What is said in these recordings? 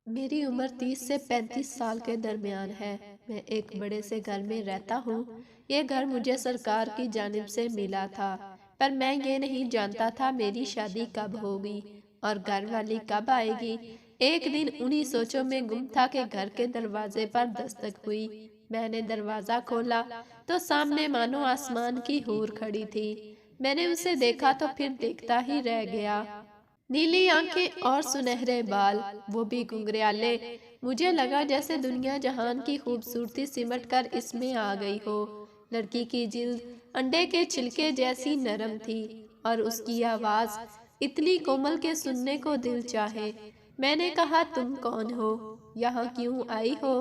میری عمر 30 سے 35 سال کے درمیان ہے۔ میں ایک بڑے سے گھر میں رہتا ہوں۔ یہ گھر مجھے سرکار کی جانب سے ملا تھا، پر میں یہ نہیں جانتا تھا میری شادی کب ہوگی اور گھر والی کب آئے گی۔ ایک دن انہی سوچوں میں گم تھا کہ گھر کے دروازے پر دستک ہوئی۔ میں نے دروازہ کھولا تو سامنے مانو آسمان کی حور کھڑی تھی۔ میں نے اسے دیکھا تو پھر دیکھتا ہی رہ گیا۔ نیلی آنکھیں اور سنہرے بال، وہ بھی گھنگریالے۔ مجھے لگا جیسے دنیا جہان کی خوبصورتی سمٹ کر اس میں آ گئی ہو۔ لڑکی کی جلد انڈے کے چھلکے جیسی نرم تھی اور اس کی آواز اتنی کومل کہ سننے کو دل چاہے۔ میں نے کہا تم کون ہو؟ یہاں کیوں آئی ہو؟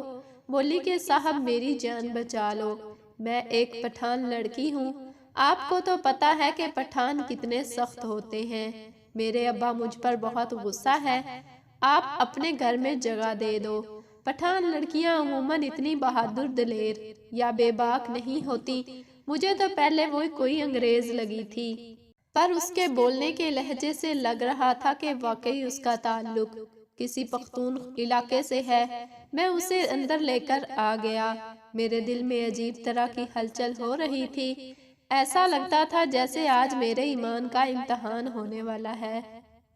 بولی کہ صاحب میری جان بچا لو، میں ایک پٹھان لڑکی ہوں۔ آپ کو تو پتا ہے کہ پٹھان کتنے سخت ہوتے ہیں۔ میرے ابا مجھ پر بہت غصہ ہے، آپ اپنے گھر میں جگہ دے دو۔ پٹھان لڑکیاں عموماً اتنی بہادر دلیر یا بے باک نہیں ہوتی۔ مجھے تو پہلے وہ کوئی انگریز لگی تھی، پر اس کے بولنے کے لہجے سے لگ رہا تھا کہ واقعی اس کا تعلق کسی پختون علاقے سے ہے۔ میں اسے اندر لے کر آ گیا۔ میرے دل میں عجیب طرح کی ہلچل ہو رہی تھی۔ ایسا لگتا تھا جیسے آج میرے ایمان کا امتحان ہونے والا ہے۔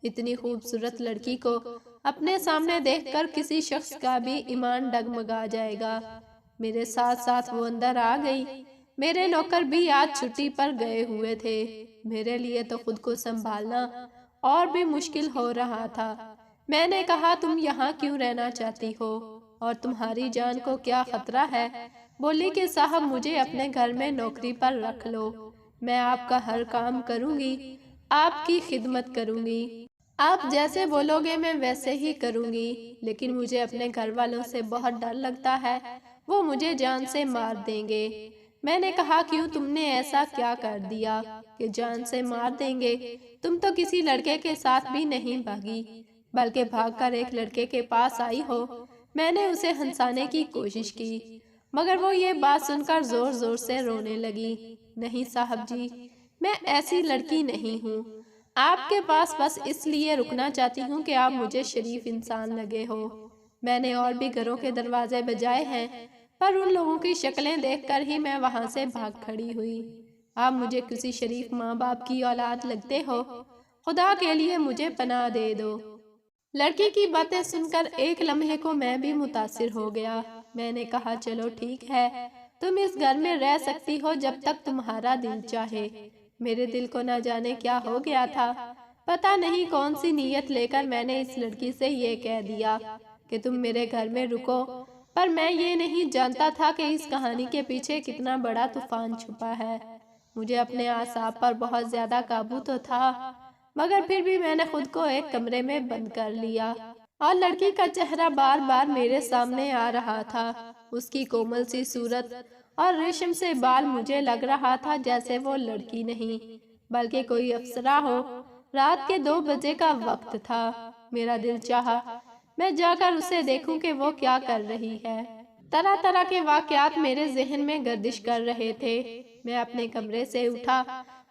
اتنی خوبصورت لڑکی کو اپنے سامنے دیکھ کر کسی شخص کا بھی ایمان ڈگمگا جائے گا۔ میرے ساتھ ساتھ وہ اندر آ گئی۔ میرے نوکر بھی آج چھٹی پر گئے ہوئے تھے۔ میرے لیے تو خود کو سنبھالنا اور بھی مشکل ہو رہا تھا۔ میں نے کہا تم یہاں کیوں رہنا چاہتی ہو اور تمہاری جان کو کیا خطرہ ہے؟ بولی کہ صاحب مجھے اپنے گھر میں نوکری پر رکھ لو، میں آپ کا ہر کام کروں گی، آپ کی خدمت کروں گی، آپ جیسے بولو گے میں ویسے ہی کروں گی، لیکن مجھے اپنے گھر والوں سے بہت ڈر لگتا ہے، وہ مجھے جان سے مار دیں گے۔ میں نے کہا کیوں تم نے ایسا کیا کر دیا کہ جان سے مار دیں گے؟ تم تو کسی لڑکے کے ساتھ بھی نہیں بھاگی، بلکہ بھاگ کر ایک لڑکے کے پاس آئی ہو۔ میں نے اسے ہنسانے کی کوشش کی، مگر وہ یہ بات سن کر زور زور سے رونے لگی۔ نہیں صاحب جی، میں ایسی لڑکی نہیں ہوں، آپ کے پاس بس اس لیے رکنا چاہتی ہوں کہ آپ مجھے شریف انسان لگے ہو۔ میں نے اور بھی گھروں کے دروازے بجائے ہیں، پر ان لوگوں کی شکلیں دیکھ کر ہی میں وہاں سے بھاگ کھڑی ہوئی۔ آپ مجھے کسی شریف ماں باپ کی اولاد لگتے ہو، خدا کے لیے مجھے پناہ دے دو۔ لڑکی کی باتیں سن کر ایک لمحے کو میں بھی متاثر ہو گیا۔ میں نے کہا چلو ٹھیک ہے، تم اس گھر میں رہ سکتی ہو جب تک تمہارا دل چاہے۔ میرے دل کو نہ جانے کیا ہو گیا تھا، پتہ نہیں کون سی نیت لے کر میں نے اس لڑکی سے یہ کہہ دیا کہ تم میرے گھر میں رکو، پر میں یہ نہیں جانتا تھا کہ اس کہانی کے پیچھے کتنا بڑا طوفان چھپا ہے۔ مجھے اپنے اعصاب پر بہت زیادہ قابو تو تھا، مگر پھر بھی میں نے خود کو ایک کمرے میں بند کر لیا اور لڑکی کا چہرہ بار بار میرے سامنے آ رہا تھا۔ اس کی کومل سی صورت اور ریشم سے بال، مجھے لگ رہا تھا جیسے وہ لڑکی نہیں بلکہ کوئی افسرہ ہو۔ رات کے 2 بجے کا وقت تھا۔ میرا دل چاہا میں جا کر اسے دیکھوں کہ وہ کیا کر رہی ہے۔ طرح طرح کے واقعات میرے ذہن میں گردش کر رہے تھے۔ میں اپنے کمرے سے اٹھا،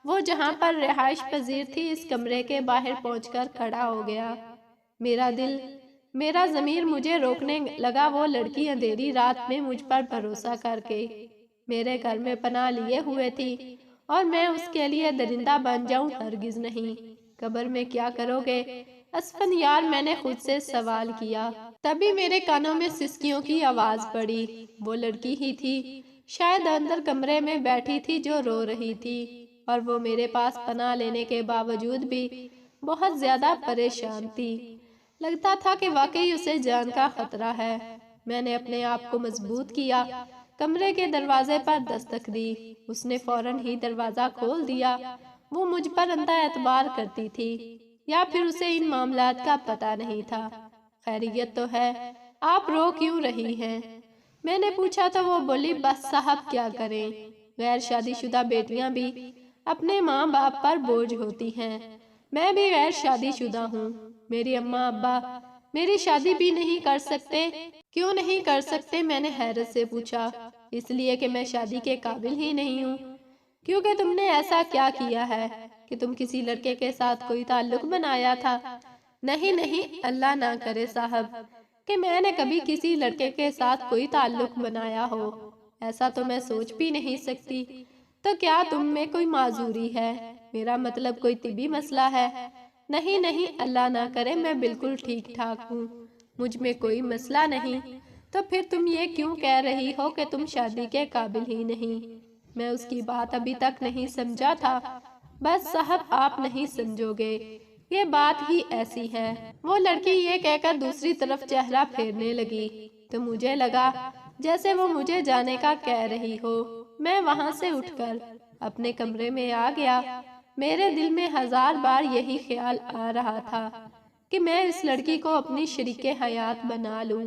وہ جہاں پر رہائش پذیر تھی اس کمرے کے باہر پہنچ کر کھڑا ہو گیا۔ میرا دل، میرا ضمیر مجھے روکنے لگا۔ وہ لڑکی اندھیری رات میں مجھ پر بھروسہ کر کے میرے گھر میں پناہ لیے ہوئے تھی، اور میں اس کے لیے درندہ بن جاؤں ہرگز نہیں۔ قبر میں کیا کرو گے اسفن یار، میں نے خود سے سوال کیا۔ تبھی میرے کانوں میں سسکیوں کی آواز پڑی۔ وہ لڑکی ہی تھی، شاید اندر کمرے میں بیٹھی تھی، جو رو رہی تھی، اور وہ میرے پاس پناہ لینے کے باوجود بھی بہت زیادہ پریشان تھی۔ لگتا تھا کہ واقعی اسے جان کا خطرہ ہے۔ میں نے اپنے آپ کو مضبوط کیا، کمرے کے دروازے پر دستک دی۔ اس نے فوراً ہی دروازہ کھول دیا۔ وہ مجھ پر اندھا اعتبار کرتی تھی، یا پھر اسے ان معاملات کا پتہ نہیں تھا۔ خیریت تو ہے، آپ رو کیوں رہی ہیں؟ میں نے پوچھا تو وہ بولی بس صاحب کیا کریں، غیر شادی شدہ بیٹیاں بھی اپنے ماں باپ پر بوجھ ہوتی ہیں۔ میں بھی غیر شادی شدہ ہوں، میری اماں ابا میری شادی بھی نہیں کر سکتے۔ کیوں نہیں کر سکتے؟ میں نے حیرت سے پوچھا۔ اس لیے کہ میں شادی کے قابل ہی نہیں ہوں۔ کیونکہ تم نے ایسا کیا کیا ہے کہ تم کسی لڑکے کے ساتھ کوئی تعلق بنایا تھا؟ نہیں نہیں، اللہ نہ کرے صاحب، کہ میں نے کبھی کسی لڑکے کے ساتھ کوئی تعلق بنایا ہو، ایسا تو میں سوچ بھی نہیں سکتی۔ تو کیا تم میں کوئی معذوری ہے؟ میرا مطلب کوئی طبی مسئلہ ہے؟ نہیں نہیں، اللہ نہ کرے، میں بالکل ٹھیک ٹھاک ہوں، مجھ میں کوئی مسئلہ نہیں۔ تو پھر تم یہ کیوں کہہ رہی ہو کہ تم شادی کے قابل ہی نہیں؟ میں اس کی بات ابھی تک نہیں سمجھا تھا۔ بس صاحب، آپ نہیں سمجھو گے، یہ بات ہی ایسی ہے۔ وہ لڑکی یہ کہہ کر دوسری طرف چہرہ پھیرنے لگی تو مجھے لگا جیسے وہ مجھے جانے کا کہہ رہی ہو۔ میں وہاں سے اٹھ کر اپنے کمرے میں آ گیا۔ میرے دل میں ہزار بار یہی خیال آ رہا تھا کہ میں اس لڑکی کو اپنی شریک حیات بنا لوں،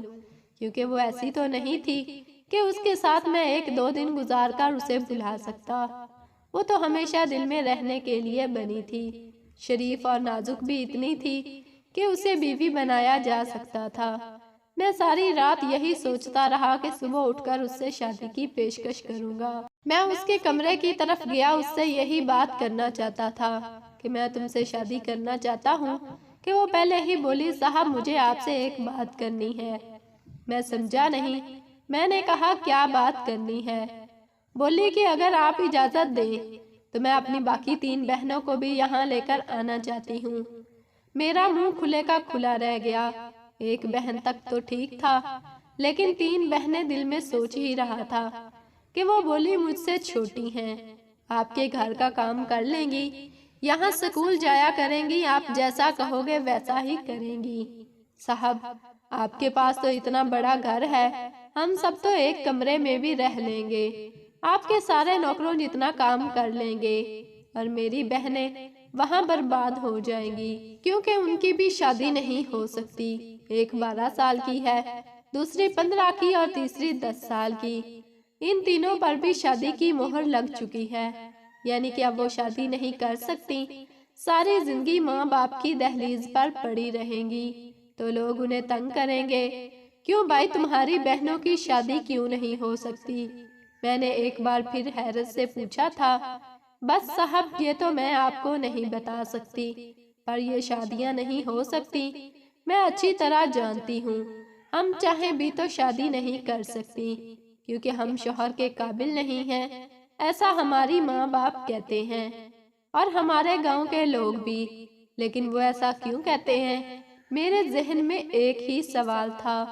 کیونکہ وہ ایسی تو نہیں تھی کہ اس کے ساتھ میں ایک دو دن گزار کر اسے بھلا سکتا۔ وہ تو ہمیشہ دل میں رہنے کے لیے بنی تھی، شریف اور نازک بھی اتنی تھی کہ اسے بیوی بنایا جا سکتا تھا۔ میں ساری رات یہی سوچتا رہا کہ صبح اٹھ کر اس سے شادی کی پیشکش کروں گا۔ میں اس کے کمرے کی طرف گیا، اس سے یہی بات کرنا چاہتا تھا کہ میں تم سے شادی کرنا چاہتا ہوں، کہ وہ پہلے ہی بولی، صاحب مجھے آپ سے ایک بات کرنی ہے۔ میں سمجھا نہیں۔ میں نے کہا، کیا بات کرنی ہے؟ بولی کہ اگر آپ اجازت دیں تو میں اپنی باقی 3 بہنوں کو بھی یہاں لے کر آنا چاہتی ہوں۔ میرا منہ کھلے کا کھلا رہ گیا۔ ایک بہن تک تو ٹھیک تھا، لیکن 3 بہنیں دل میں سوچ ہی رہا تھا کہ وہ بولی مجھ سے چھوٹی ہیں، آپ کے گھر کا کام کر لیں گی، یہاں سکول جایا کریں گی، آپ جیسا کہو گے ویسا ہی کریں گی۔ صاحب، آپ کے پاس تو اتنا بڑا گھر ہے، ہم سب تو ایک کمرے میں بھی رہ لیں گے، آپ کے سارے نوکروں جتنا کام کر لیں گے، اور میری بہنیں وہاں برباد ہو جائیں گی، کیونکہ ان کی بھی شادی نہیں ہو سکتی۔ ایک 12 سال کی ہے، دوسری 15 کی اور تیسری 10 سال کی۔ ان تینوں پر بھی شادی کی مہر لگ چکی ہے، یعنی کہ اب وہ شادی نہیں کر سکتی، ساری زندگی ماں باپ کی دہلیز پر پڑی رہیں گی، تو لوگ انہیں تنگ کریں گے، کیوں بھائی تمہاری بہنوں کی شادی کیوں نہیں ہو سکتی؟ میں نے ایک بار پھر حیرت سے پوچھا تھا۔ بس صاحب، یہ تو میں آپ کو نہیں بتا سکتی، پر یہ شادیاں نہیں ہو سکتی، میں اچھی طرح جانتی ہوں۔ ہم چاہیں بھی تو شادی نہیں کر سکتی، کیونکہ ہم شوہر کے قابل نہیں ہیں، ایسا ہماری ماں باپ کہتے ہیں، اور ہمارے گاؤں کے لوگ بھی۔ لیکن وہ ایسا کیوں کہتے ہیں؟ میرے ذہن میں ایک ہی سوال تھا،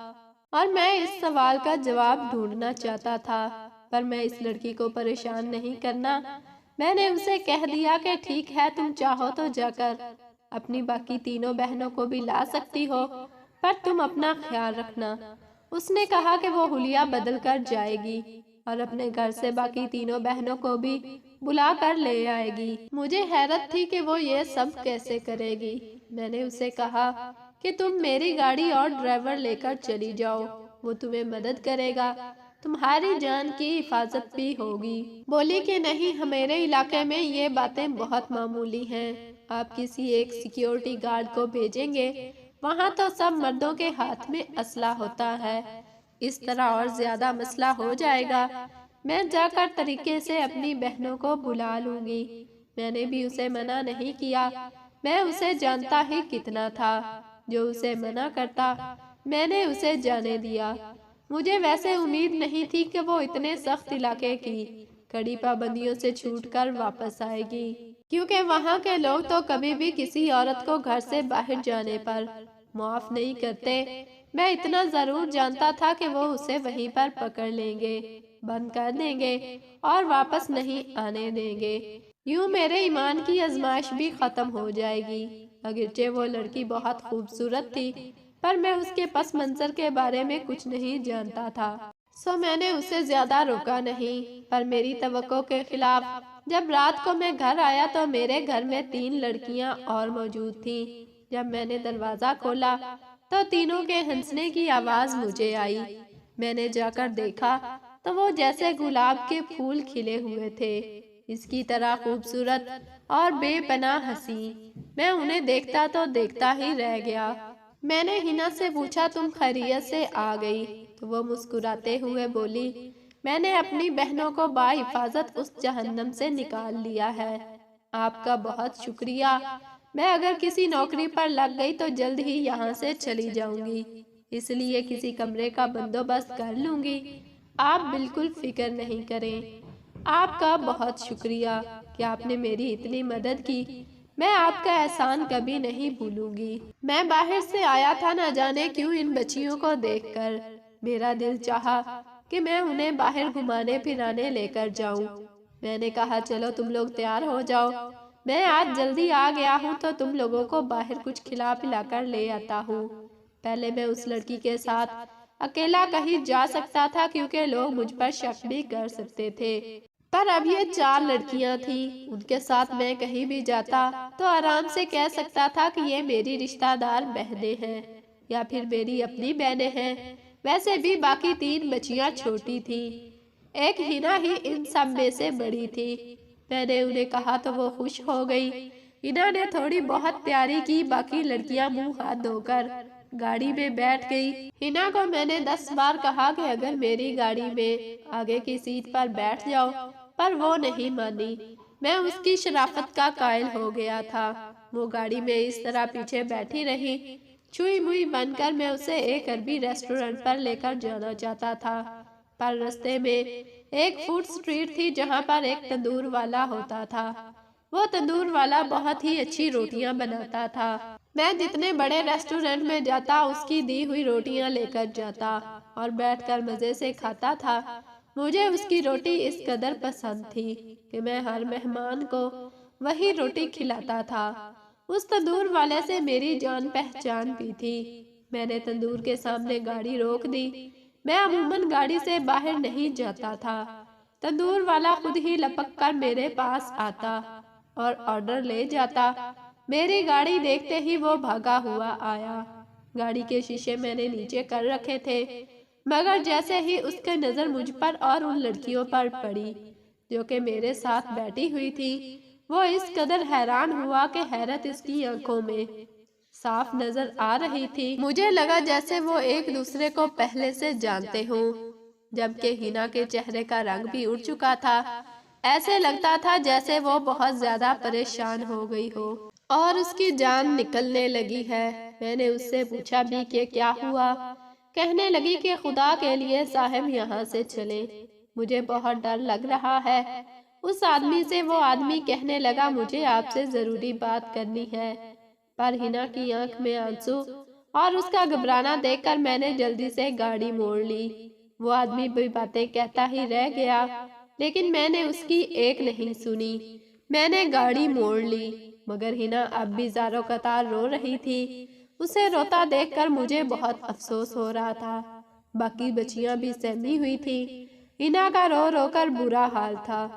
اور میں اس سوال کا جواب ڈھونڈنا چاہتا تھا، پر میں اس لڑکی کو پریشان نہیں کرنا۔ میں نے اسے کہہ دیا کہ ٹھیک ہے، تم چاہو تو جا کر اپنی باقی 3 بہنوں کو بھی لا سکتی ہو، پر تم اپنا خیال رکھنا۔ اس نے کہا کہ وہ حلیہ بدل کر جائے گی اور اپنے گھر سے باقی 3 بہنوں کو بھی بلا کر لے آئے گی۔ مجھے حیرت تھی کہ وہ یہ سب کیسے کرے گی۔ میں نے اسے کہا کہ تم میری گاڑی اور ڈرائیور لے کر چلی جاؤ، وہ تمہیں مدد کرے گا، تمہاری جان کی حفاظت بھی ہوگی۔ بولی کہ نہیں، ہمارے علاقے میں یہ باتیں بہت معمولی ہیں، آپ کسی ایک سیکیورٹی گارڈ کو بھیجیں گے، وہاں تو سب مردوں کے ہاتھ میں اسلحہ ہوتا ہے، اس طرح اور زیادہ مسئلہ ہو جائے گا، میں جا کر طریقے سے اپنی بہنوں کو بلا لوں گی۔ میں نے بھی اسے منع نہیں کیا، میں اسے جانتا ہی کتنا تھا، جو اسے منع کرتا میں نے اسے جانے دیا۔ مجھے ویسے امید نہیں تھی کہ وہ اتنے سخت علاقے کی کڑی پابندیوں سے چھوٹ کر واپس آئے گی، کیونکہ وہاں کے لوگ تو کبھی بھی کسی عورت کو گھر سے باہر جانے پر معاف نہیں کرتے۔ میں اتنا ضرور جانتا تھا کہ وہ اسے وہیں پر پکڑ لیں گے، بند کر دیں گے اور واپس نہیں آنے دیں گے، یوں میرے ایمان کی آزمائش بھی ختم ہو جائے گی۔ اگرچہ وہ لڑکی بہت خوبصورت تھی، پر میں اس کے پس منظر کے بارے میں کچھ نہیں جانتا تھا، سو میں نے اسے زیادہ روکا نہیں، پر میری توقع کے خلاف جب رات کو میں گھر آیا تو میرے گھر میں 3 لڑکیاں اور موجود تھیں۔ جب میں نے دروازہ کھولا تو تینوں کے ہنسنے کی آواز مجھے آئی۔ میں نے جا کر دیکھا تو وہ جیسے گلاب کے پھول کھلے ہوئے تھے، اس کی طرح خوبصورت اور بے پناہ حسین۔ میں انہیں دیکھتا تو دیکھتا ہی رہ گیا۔ میں نے ہنا سے پوچھا، تم خیریت سے آ گئی؟ تو وہ مسکراتے ہوئے بولی، میں نے اپنی بہنوں کو بحفاظت اس جہنم سے نکال لیا ہے، آپ کا بہت شکریہ۔ میں اگر کسی نوکری پر لگ گئی تو جلد ہی یہاں سے چلی جاؤں گی۔ اس لیے کسی کمرے کا بندوبست کر لوں گی۔ آپ بالکل فکر نہیں کریں۔ آپ کا بہت شکریہ کہ آپ نے میری اتنی مدد کی۔ میں آپ کا احسان کبھی نہیں بھولوں گی۔ میں باہر سے آیا تھا نہ جانے کیوں ان بچیوں کو دیکھ کر۔ میرا دل چاہا کہ میں انہیں باہر گھمانے پھرانے لے کر جاؤں۔ میں نے کہا چلو تم لوگ تیار ہو جاؤ، میں آج جلدی آ گیا ہوں تو تم لوگوں کو باہر کچھ کھلا پلا کر لے آتا ہوں۔ پہلے میں اس لڑکی کے ساتھ اکیلا کہیں جا سکتا تھا کیونکہ لوگ مجھ پر شک بھی کر سکتے تھے، پر اب یہ 4 لڑکیاں تھیں، ان کے ساتھ میں کہیں بھی جاتا تو آرام سے کہہ سکتا تھا کہ یہ میری رشتہ دار بہنیں ہیں یا پھر میری اپنی بہنیں ہیں۔ ویسے بھی باقی 3 بچیاں چھوٹی تھیں، ایک ہنا ہی ان سب میں سے بڑی تھی۔ میں نے انہیں کہا تو وہ خوش ہو گئی۔ ہنا نے تھوڑی بہت تیاری کی، باقی لڑکیاں منہ ہاتھ دھو کر گاڑی میں بیٹھ گئی۔ ہنا کو میں نے 10 بار کہا کہ اگر میری گاڑی میں آگے کی سیٹ پر بیٹھ جاؤ، پر وہ نہیں مانی۔ میں اس کی شرافت کا قائل ہو گیا تھا۔ وہ گاڑی میں اس طرح پیچھے بیٹھی رہی، چھوئی موئی بن کر میں اسے ایک عربی ریسٹورنٹ پر لے کر جانا چاہتا تھا، پر رستے میں ایک فوڈ سٹریٹ تھی جہاں پر ایک تندور والا ہوتا تھا۔ وہ تندور والا بہت ہی اچھی روٹیاں بناتا تھا۔ میں جتنے بڑے ریسٹورنٹ میں جاتا اس کی دی ہوئی روٹیاں لے کر جاتا اور بیٹھ کر مزے سے کھاتا تھا۔ مجھے اس کی روٹی اس قدر پسند تھی کہ میں ہر مہمان کو وہی روٹی کھلاتا تھا۔ اس تندور والے سے میری جان پہچان بھی تھی۔ میں نے تندور کے سامنے گاڑی روک دی۔ میں عموماً گاڑی سے باہر نہیں جاتا تھا۔ تندور والا خود ہی لپک کر میرے پاس آتا اور آرڈر لے جاتا۔ میری گاڑی دیکھتے ہی وہ بھاگا ہوا آیا۔ گاڑی کے شیشے میں نے نیچے کر رکھے تھے، مگر جیسے ہی اس کی نظر مجھ پر اور ان لڑکیوں پر پڑی جو کہ میرے ساتھ بیٹھی ہوئی تھی، وہ اس قدر حیران ہوا کہ حیرت اس کی آنکھوں میں صاف نظر آ رہی تھی۔ مجھے لگا جیسے وہ ایک دوسرے کو پہلے سے جانتے ہوں، جبکہ ہنا کے چہرے کا رنگ بھی اڑ چکا تھا۔ ایسے لگتا تھا جیسے وہ بہت زیادہ پریشان ہو گئی ہو اور اس کی جان نکلنے لگی ہے۔ میں نے اس سے پوچھا بھی کہ کیا ہوا؟ کہنے لگی کہ خدا کے لیے صاحب یہاں سے چلیں، مجھے بہت ڈر لگ رہا ہے۔ اس آدمی سے وہ آدمی کہنے لگا مجھے آپ سے ضروری بات کرنی ہے، پر ہنا کی آنکھ میں آنسو اور اس کا گھبرانا دیکھ کر میں نے جلدی سے گاڑی موڑ لی۔ وہ آدمی بھی باتیں کہتا ہی رہ گیا، لیکن میں نے اس کی ایک نہیں سنی۔ میں نے گاڑی موڑ لی، مگر ہنا اب بھی زاروں قطار رو رہی تھی۔ اسے روتا دیکھ کر مجھے بہت افسوس ہو رہا تھا۔ باقی بچیاں بھی سہمی ہوئی تھی۔ ہنا کا رو رو کر برا حال تھا۔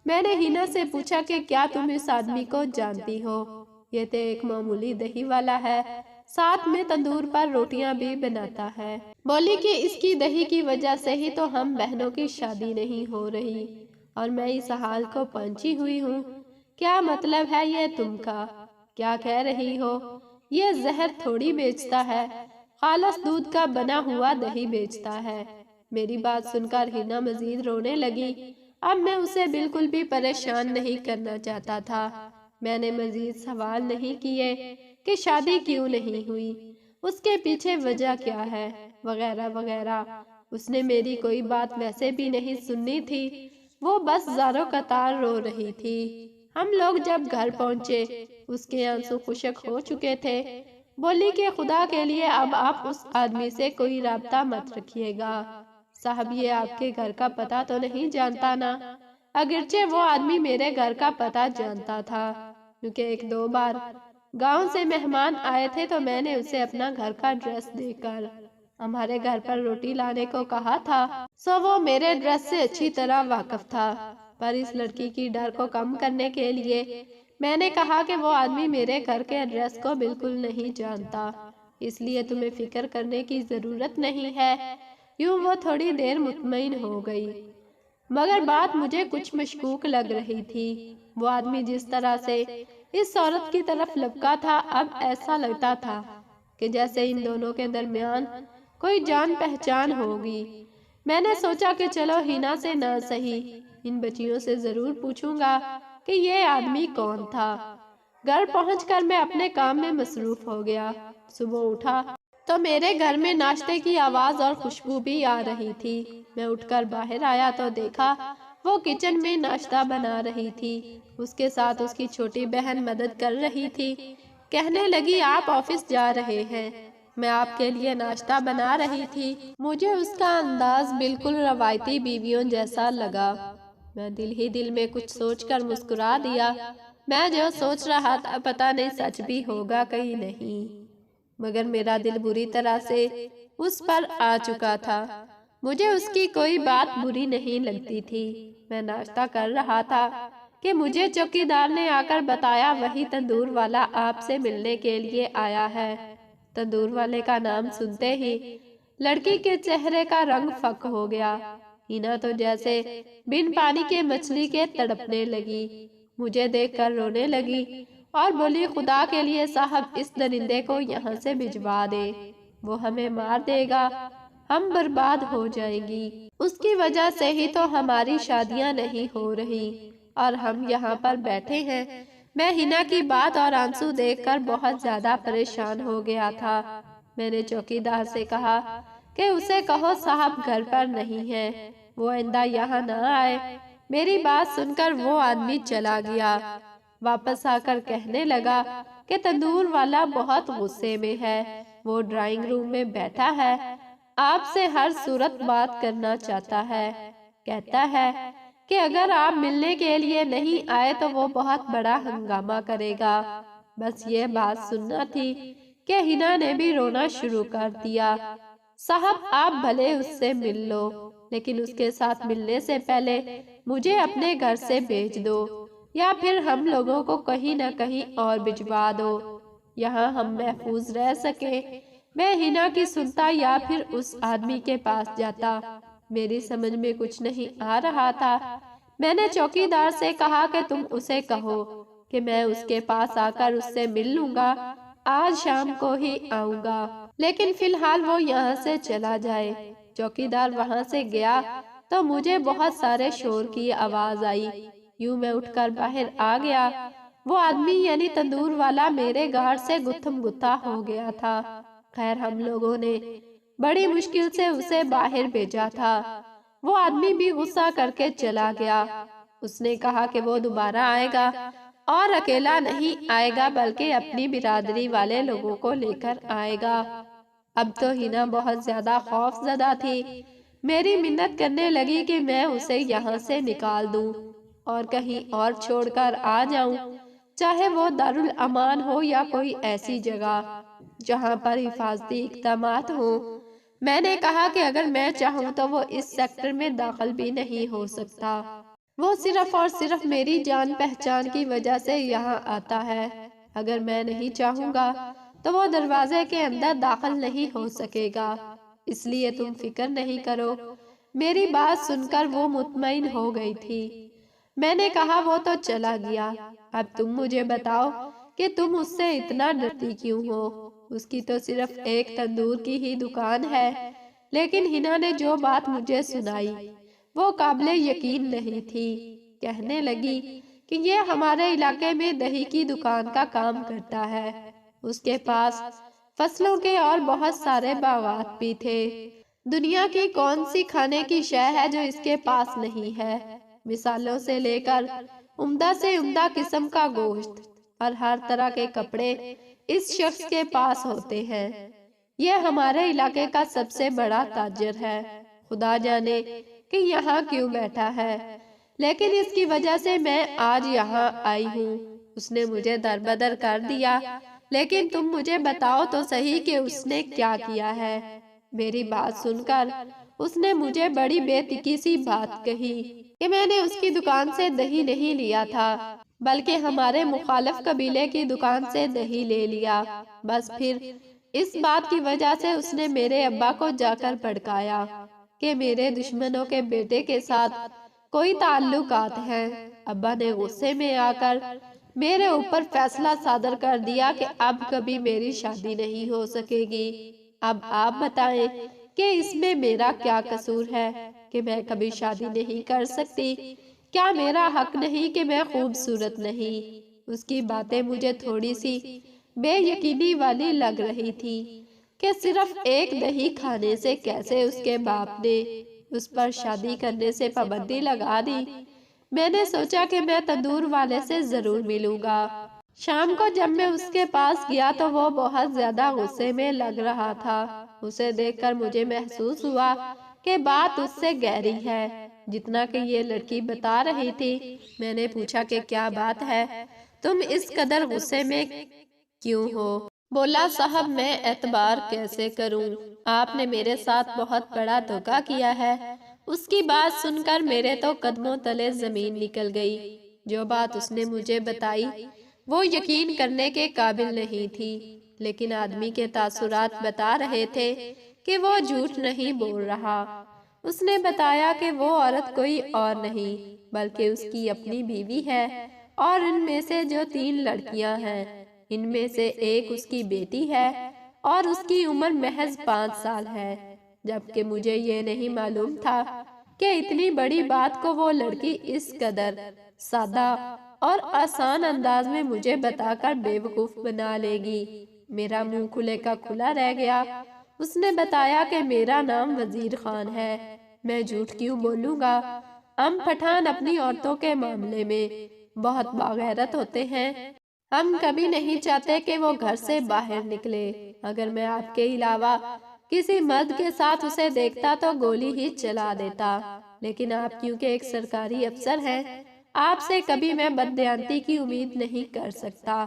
میں نے ہنا سے پوچھا کہ کیا تم اس آدمی کو جانتی ہو؟ یہ تو ایک معمولی دہی والا ہے، ساتھ میں تندور پر روٹیاں بھی بناتا ہے۔ بولی کہ اس کی دہی کی وجہ سے ہی تو ہم بہنوں کی شادی نہیں ہو رہی اور میں اس حال کو پہنچی ہوئی ہوں۔ کیا مطلب ہے یہ تم کا؟ کیا کہہ رہی ہو؟ یہ زہر تھوڑی بیچتا ہے، خالص دودھ کا بنا ہوا دہی بیچتا ہے۔ میری بات سن کر ہنا مزید رونے لگی۔ اب میں اسے بالکل بھی پریشان نہیں کرنا چاہتا تھا۔ میں نے مزید سوال نہیں کیے کہ شادی کیوں نہیں ہوئی، اس کے پیچھے وجہ کیا ہے، وغیرہ وغیرہ۔ اس نے میری کوئی بات ویسے بھی نہیں سننی تھی، وہ بس زاروں قطار رو رہی تھی۔ ہم لوگ جب گھر پہنچے، اس کے آنسو خشک ہو چکے تھے۔ بولی کہ خدا کے لیے اب آپ اس آدمی سے کوئی رابطہ مت رکھیے گا، صاحب یہ آپ کے گھر کا پتہ تو نہیں جانتا نا؟ اگرچہ وہ آدمی میرے گھر کا پتہ جانتا تھا، کیونکہ 1-2 بار گاؤں سے مہمان آئے تھے تو میں نے اسے اپنا گھر کا ایڈریس دے کر ہمارے گھر پر روٹی لانے کو کہا تھا، سو وہ میرے ایڈریس سے اچھی طرح واقف تھا۔ پر اس لڑکی کی ڈر کو کم کرنے کے لیے میں نے کہا کہ وہ آدمی میرے گھر کے ایڈریس کو بالکل نہیں جانتا، اس لیے تمہیں فکر کرنے کی ضرورت نہیں ہے۔ یوں وہ تھوڑی دیر مطمئن ہو گئی، مگر بات مجھے کچھ مشکوک لگ رہی تھی۔ وہ آدمی جس طرح سے اس عورت کی طرف لپکا تھا، اب ایسا لگتا تھا کہ جیسے ان دونوں کے درمیان کوئی جان پہچان ہوگی۔ میں نے سوچا کہ چلو ہنا سے نہ سہی، ان بچیوں سے ضرور پوچھوں گا کہ یہ آدمی کون تھا۔ گھر پہنچ کر میں اپنے کام میں مصروف ہو گیا۔ صبح اٹھا تو میرے گھر میں ناشتے کی آواز اور خوشبو بھی آ رہی تھی۔ میں اٹھ کر باہر آیا تو دیکھا وہ کچن میں ناشتہ بنا رہی تھی۔ اس کے ساتھ اس کی چھوٹی بہن مدد کر رہی تھی۔ کہنے لگی آپ آفس جا رہے ہیں، میں آپ کے لیے ناشتہ بنا رہی تھی۔ مجھے اس کا انداز بالکل روایتی بیویوں جیسا لگا۔ میں دل ہی دل میں کچھ سوچ کر مسکرا دیا۔ میں جو سوچ رہا تھا پتہ نہیں سچ بھی ہوگا کہیں نہیں، مگر میرا دل بری طرح سے اس پر آ چکا تھا۔ مجھے اس کی کوئی بات بری نہیں لگتی تھی۔ میں ناشتہ کر رہا تھا کہ مجھے چوکیدار نے آ کر بتایا وہی تندور والا آپ سے ملنے کے لیے آیا ہے۔ تندور والے کا نام سنتے ہی لڑکی کے چہرے کا رنگ فک ہو گیا۔ ہینا تو جیسے بن پانی کے مچھلی کے تڑپنے لگی، مجھے دیکھ کر رونے لگی اور بولی خدا کے لیے صاحب اس درندے کو یہاں سے بھجوا دے، وہ ہمیں مار دے گا، ہم برباد ہو جائیں گی۔ اس کی وجہ سے ہی تو ہماری شادیاں نہیں ہو رہی اور ہم یہاں پر بیٹھے ہیں۔ میں ہینا کی بات اور آنسو دیکھ کر بہت زیادہ پریشان ہو گیا تھا۔ میں نے چوکیدار سے کہا کہ اسے کہو صاحب گھر پر نہیں ہے، وہ آئندہ یہاں نہ آئے۔ میری بات سن کر وہ آدمی چلا گیا۔ واپس آ کر کہنے لگا کہ تندور والا بہت غصے میں ہے، وہ ڈرائنگ روم میں بیٹھا ہے، آپ سے ہر صورت بات کرنا چاہتا ہے، کہتا ہے کہ اگر آپ ملنے کے لیے نہیں آئے تو وہ بہت بڑا ہنگامہ کرے گا۔ بس یہ بات سننا تھی کہ ہینا نے بھی رونا شروع کر دیا۔ صاحب آپ بھلے اس سے مل لو، لیکن اس کے ساتھ ملنے سے پہلے مجھے اپنے گھر سے بھیج دو یا پھر ہم لوگوں کو کہیں نہ کہیں اور بھجوا دو، یہاں ہم محفوظ رہ سکیں۔ میں ہینا کی سنتا یا پھر اس آدمی کے پاس جاتا، میری سمجھ میں کچھ نہیں آ رہا تھا۔ میں نے چوکیدار سے کہا کہ تم اسے کہو کہ میں اس کے پاس آ کر اس سے مل لوں گا، آج شام کو ہی آؤں گا، لیکن فی الحال وہ یہاں سے چلا جائے۔ چوکیدار وہاں سے گیا تو مجھے بہت سارے شور کی آواز آئی۔ یوں میں اٹھ کر باہر آ گیا۔ وہ آدمی یعنی تندور والا میرے گھر سے گتھم گتھا ہو گیا تھا۔ خیر ہم لوگوں نے بڑی مشکل سے اسے باہر بھیجا تھا۔ وہ آدمی بھی غصہ کر کے چلا گیا۔ اس نے کہا کہ وہ دوبارہ آئے گا اور اکیلا نہیں آئے گا بلکہ اپنی برادری والے لوگوں کو لے کر آئے گا۔ اب تو ہینا بہت زیادہ خوف زدہ تھی۔ میری منت کرنے لگی کہ میں اسے یہاں سے نکال دوں اور کہیں اور چھوڑ کر آ جاؤں، چاہے وہ دارالامان ہو یا کوئی ایسی جگہ جہاں پر حفاظتی اقدامات ہوں۔ میں نے کہا کہ اگر میں چاہوں تو وہ اس سیکٹر میں داخل بھی نہیں ہو سکتا، وہ صرف اور صرف میری جان پہچان کی وجہ سے یہاں آتا ہے۔ اگر میں نہیں چاہوں گا تو وہ دروازے کے اندر داخل نہیں ہو سکے گا، اس لیے تم فکر نہیں کرو۔ میری بات سن کر وہ مطمئن ہو گئی تھی۔ میں نے کہا وہ تو چلا گیا، اب تم مجھے بتاؤ کہ تم اس سے اتنا ڈرتی کیوں ہو؟ اس کی تو صرف ایک تندور کی ہی دکان ہے، لیکن ہینا نے جو بات مجھے سنائی وہ قابل یقین نہیں تھی۔ کہنے لگی کہ یہ ہمارے علاقے میں دہی کی دکان کا کام کرتا ہے، اس کے پاس فصلوں کے اور بہت سارے باغات بھی تھے۔ دنیا کی کون سی کھانے کی شے ہے جو اس کے پاس نہیں ہے؟ مثالوں سے لے کر عمدہ سے عمدہ قسم کا گوشت اور ہر طرح کے کپڑے اس شخص کے پاس ہوتے ہیں۔ یہ ہمارے علاقے کا سب سے بڑا تاجر ہے، خدا جانے کہ یہاں کیوں بیٹھا ہے، لیکن اس کی وجہ سے میں آج یہاں آئی ہوں۔ اس نے مجھے دربدر کر دیا، لیکن تم مجھے بتاؤ تو صحیح کہ اس نے کیا کیا ہے۔ میری بات سن کر اس نے مجھے بڑی بے تکی سی بات کہی کہ میں نے اس کی دکان سے دہی نہیں لیا تھا بلکہ ہمارے مخالف قبیلے کی دکان سے دہی لے لیا۔ بس پھر اس بات کی وجہ سے اس نے میرے ابا کو جا کر بھڑکایا کہ میرے دشمنوں کے بیٹے کے ساتھ کوئی تعلقات ہیں۔ ابا نے غصے میں آ کر میرے اوپر فیصلہ صادر کر دیا کہ اب کبھی میری شادی نہیں ہو سکے گی۔ اب آپ بتائیں کہ اس میں میرا کیا قصور ہے کہ میں کبھی شادی نہیں کر سکتی؟ کیا میرا حق نہیں کہ میں خوبصورت نہیں؟ اس کی باتیں مجھے تھوڑی سی بے یقینی والی لگ رہی تھی۔ کہ صرف ایک دہی کھانے سے کیسے اس کے باپ نے اس پر شادی کرنے سے پابندی لگا دی۔ میں نے سوچا کہ میں تندور والے سے ضرور ملوں گا۔ شام کو جب میں اس کے پاس گیا تو وہ بہت زیادہ غصے میں لگ رہا تھا۔ اسے دیکھ کر مجھے محسوس ہوا کہ بات اس سے گہری ہے جتنا کہ یہ لڑکی بتا رہی تھی۔ میں نے پوچھا کہ کیا بات ہے، تم اس قدر غصے میں کیوں ہو؟ بولا صاحب میں اعتبار کیسے کروں، آپ نے میرے ساتھ بہت بڑا دھوکہ کیا ہے۔ اس کی بات سن کر میرے تو قدموں تلے زمین نکل گئی۔ جو بات اس نے مجھے بتائی وہ یقین کرنے کے قابل نہیں تھی، لیکن آدمی کے تاثرات بتا رہے تھے کہ وہ جھوٹ نہیں بول رہا۔ اس نے بتایا کہ وہ عورت کوئی اور نہیں بلکہ اس کی اپنی بیوی ہے، اور ان میں سے جو 3 لڑکیاں ہیں ان میں سے ایک اس کی بیٹی ہے اور اس کی عمر محض 5 سال ہے، جبکہ مجھے یہ نہیں معلوم تھا کہ اتنی بڑی بات کو وہ لڑکی اس قدر سادہ اور آسان انداز میں مجھے بتا کر بے وقوف بنا لے گی۔ میرا منہ کھلے کا کھلا رہ گیا۔ اس نے بتایا کہ میرا نام وزیر خان ہے۔ میں جھوٹ کیوں بولوں گا؟ ہم پٹھان اپنی عورتوں کے معاملے میں بہت باغیرت ہوتے ہیں۔ ہم کبھی نہیں چاہتے کہ وہ گھر سے باہر نکلے۔ اگر میں آپ کے علاوہ کسی مرد کے ساتھ اسے دیکھتا تو گولی ہی چلا دیتا، لیکن آپ کیونکہ ایک سرکاری افسر ہیں، آپ سے کبھی میں بددیانتی کی امید نہیں کر سکتا،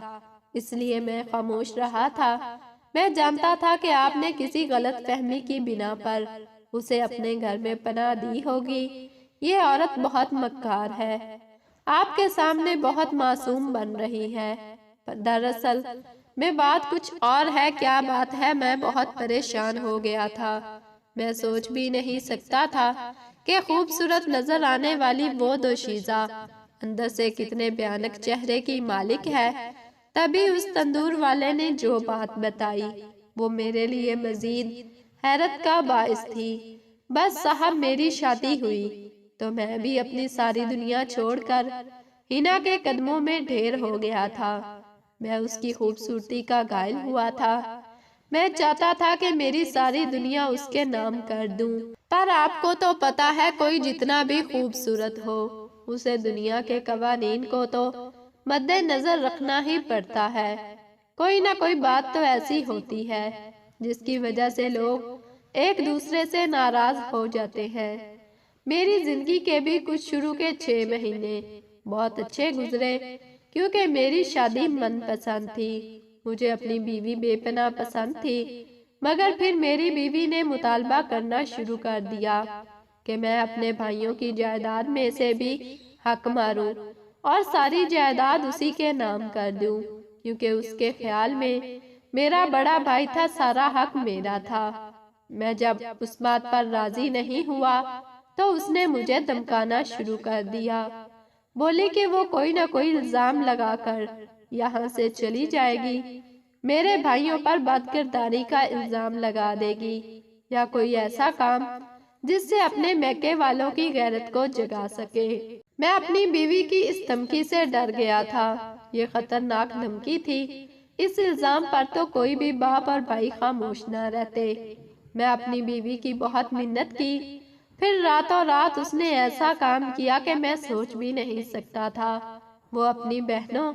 اس لیے میں خاموش رہا تھا۔ میں جانتا تھا کہ آپ نے کسی غلط فہمی کی بنا پر اسے اپنے گھر میں پناہ دی ہوگی۔ یہ عورت بہت مکار ہے، آپ کے سامنے بہت معصوم بن رہی ہے، دراصل میں بات کچھ اور ہے۔ کیا بات ہے؟ میں بہت پریشان ہو گیا تھا۔ میں سوچ بھی نہیں سکتا تھا کہ خوبصورت نظر آنے والی وہ دوشیزہ اندر سے کتنے بھیانک چہرے کی مالک ہے۔ تبھی اس تندور والے نے جو بات بتائی وہ میرے لیے مزید حیرت کا باعث تھی۔ بس صاحب میری شادی ہوئی تو میں بھی اپنی ساری دنیا چھوڑ کر ہینا کے قدموں میں ڈھیر ہو گیا تھا۔ میں اس کی خوبصورتی کا غائل ہوا تھا۔ میں چاہتا تھا کہ میری ساری دنیا اس کے نام کر دوں، پر آپ کو تو پتا ہے کوئی جتنا بھی خوبصورت ہو اسے دنیا کے قوانین کو تو مد نظر رکھنا ہی پڑتا ہے۔ کوئی نہ کوئی بات تو ایسی ہوتی ہے جس کی وجہ سے لوگ ایک دوسرے سے ناراض ہو جاتے ہیں۔ میری زندگی کے بھی کچھ شروع کے 6 مہینے بہت اچھے گزرے، کیونکہ میری شادی من پسند تھی۔ مجھے اپنی بیوی بے پناہ پسند تھی، مگر پھر میری بیوی نے مطالبہ کرنا شروع کر دیا کہ میں اپنے بھائیوں کی جائیداد میں سے بھی حق ماروں اور ساری جائیداد اسی کے نام کر دوں، کیونکہ اس کے خیال میں میرا بڑا بھائی تھا، سارا حق میرا تھا۔ میں جب اس بات پر راضی نہیں ہوا تو اس نے مجھے دھمکانا شروع کر دیا۔ بولی کہ وہ کوئی نہ کوئی الزام لگا کر یہاں سے چلی جائے گی، میرے بھائیوں پر بد کرداری کا الزام لگا دے گی، یا کوئی ایسا کام جس سے اپنے میکے والوں کی غیرت کو جگا سکے۔ میں اپنی بیوی کی اس دھمکی سے ڈر گیا تھا۔ یہ خطرناک دھمکی تھی۔ اس الزام پر تو کوئی بھی باپ اور بھائی خاموش نہ رہتے۔ میں اپنی بیوی کی بہت منت کی، پھر راتوں رات اس نے ایسا کام کیا کہ میں سوچ بھی نہیں سکتا تھا۔ وہ اپنی بہنوں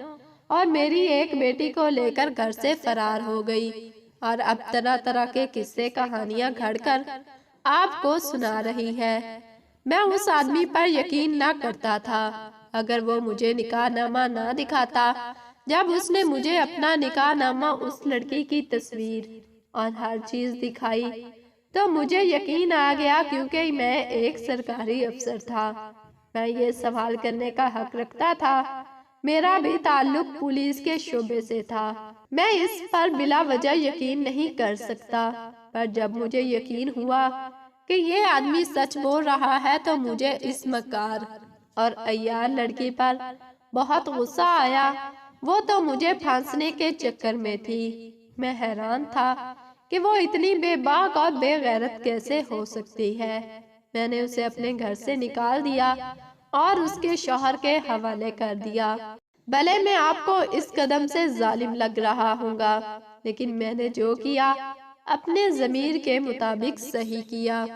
اور میری ایک بیٹی کو لے کر گھر سے فرار ہو گئی، اور اب طرح طرح کے قصے کہانیاں گھڑ کر آپ کو سنا رہی ہے۔ میں اس آدمی پر یقین نہ کرتا تھا۔ اگر وہ مجھے نکاح نامہ نہ دکھاتا، جب اس نے مجھے اپنا نکاح نامہ، اس لڑکی کی تصویر اور ہر چیز دکھائی تو مجھے یقین آ گیا، کیونکہ میں ایک سرکاری افسر تھا۔ میں یہ سوال کرنے کا حق رکھتا تھا۔ میرا بھی تعلق پولیس کے شعبے سے تھا۔ میں اس پر بلا وجہ یقین نہیں کر سکتا، پر جب مجھے یقین ہوا کہ یہ آدمی سچ بول رہا ہے تو مجھے اس مکار اور عیار لڑکی پر بہت غصہ آیا۔ وہ تو مجھے پھانسنے کے چکر میں تھی۔ میں حیران تھا کہ وہ اتنی بے باک اور بے غیرت کیسے ہو سکتی ہے۔ میں نے اسے اپنے گھر سے نکال دیا اور اس کے شوہر کے حوالے کر دیا۔ بھلے میں آپ کو اس قدم سے ظالم لگ رہا ہوں گا، لیکن میں نے جو کیا اپنے ضمیر کے مطابق صحیح کیا۔